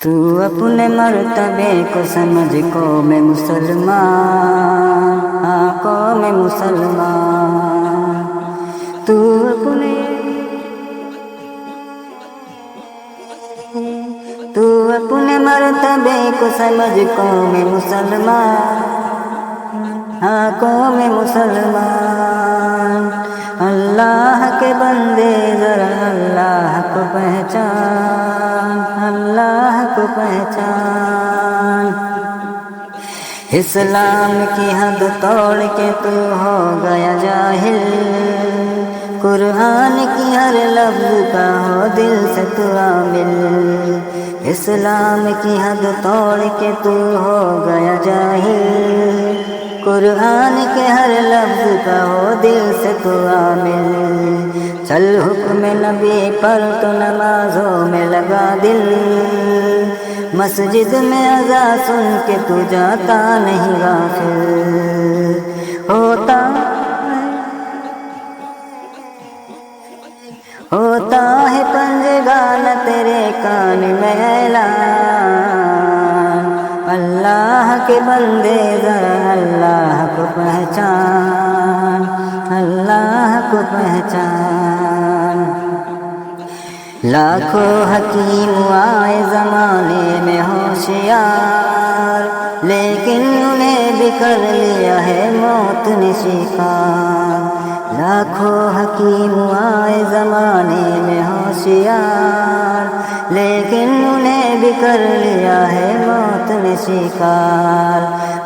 تو اپنے مرتبے کو سمجھ قوم مسلمان، قوم مسلمان، تو اپنے مرتبے کو سمجھ قوم مسلمان، قوم مسلمان۔ اللہ کے بندے ذرا اللہ کو پہچان، اللہ کو پہچان۔ اسلام کی حد توڑ کے تو ہو گیا جاہل، قرآن کی ہر لفظ کا ہو دل سے تو عامل۔ اسلام کی حد توڑ کے تو ہو گیا جاہل، قرآن کے ہر لفظ کا ہو دل سے تو عامل۔ چل حکم نبی پر تو نمازوں میں لگا دل، مسجد میں اذان سن کے تو جاتا نہیں غافل۔ ہوتا ہے پنجگانہ تیرے کان میں اعلان، اللہ کے بندے ذرا اللہ کو پہچان، اللہ کو پہچان۔ لاکھوں حکیم آئے زمانے میں ہوشیار، لیکن انہیں بھی کر لیا ہے موت نے شکار۔ لاکھوں حکیم آئے زمانے میں ہوشیار، لیکن انہیں بھی کر لیا ہے موت نے شکار۔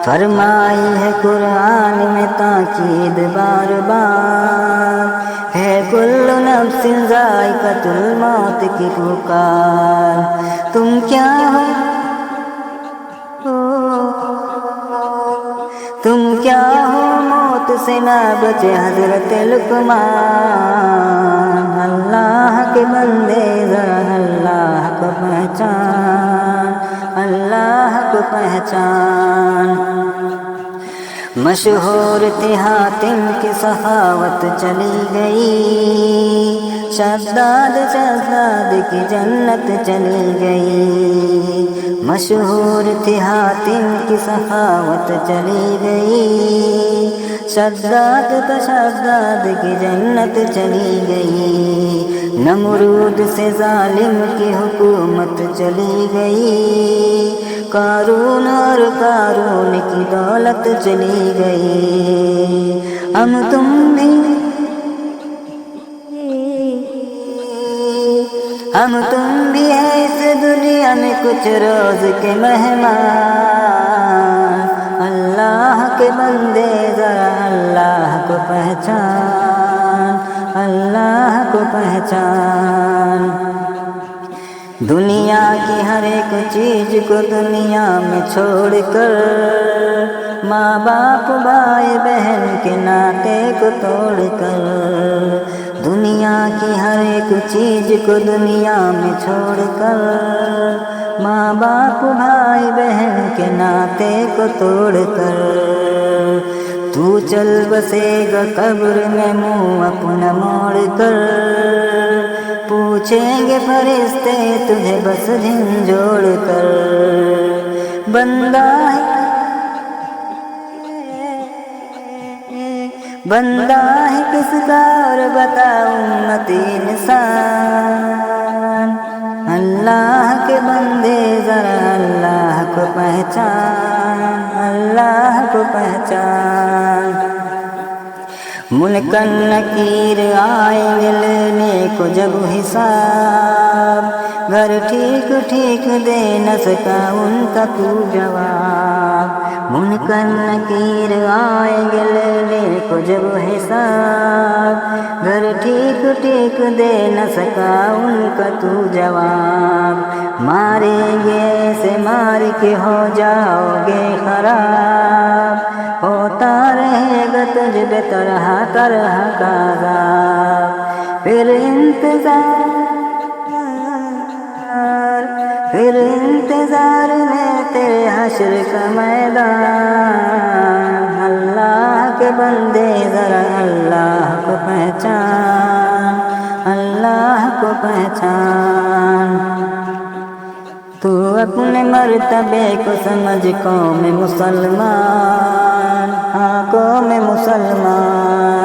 فرمائی ہے قرآن میں تاکید بار بار، ہے کل نفس ذائقۃ الموت کی پکار۔ تم کیا ہو موت سے نہ بچے حضرت لقمان، اللہ کے بندے ذرا اللہ کو پہچان، اللہ کو پہچان۔ مشہور تھی حاتم کی سخاوت چلی گئی، شداد کی جنت چلی گئی۔ مشہور تھی حاتم کی سخاوت چلی گئی، شداد کی جنت چلی گئی۔ نمرود سے ظالم کی حکومت چلی گئی، قارون اور قارون کی دولت چلی گئی۔ ہم تم بھی ہیں اس دنیا میں کچھ روز کے مہمان، اللہ کے بندے ذرا اللہ کو پہچان، اللہ کو پہچان۔ دنیا کی ہر ایک چیز کو دنیا میں چھوڑ کر، ماں باپ بھائی بہن کے ناطے کو توڑ کر، دنیا کی ہر ایک چیز کو دنیا میں چھوڑ کر، ماں باپ بھائی بہن کے ناطے کو توڑ کر، تو چل بسے گا قبر میں منہ اپنا موڑ کر، پوچھیں گے فرشتے تجھے بس جھنجھوڑ کر۔ بندہ ہے کس کا اور بتا امتی انسان، اللہ کے بندے ذرا اللہ کو پہچان، اللہ کو پہچان۔ منکر نکیر آئیں گے لینے کو جب حساب، گھر ٹھیک ٹھیک دے نہ سکا ان کا تو جواب۔ منکر نکیر آئیں گے لینے کو جب حساب، گھر ٹھیک ٹھیک دے نہ سکا ان کا تو جواب۔ ماریں گے ایسے مار کے ہو جاؤ گے خراب، ہوتا رہے گا تجھ پہ طرح طرح کا عذاب۔ پھر انتظار میں تیرے حشر کا میدان، اللہ کے بندے ذرا اللہ کو پہچان، اللہ کو پہچان۔ تو اپنے مرتبے کو سمجھ قوم مسلمان، ہاں قوم مسلمان،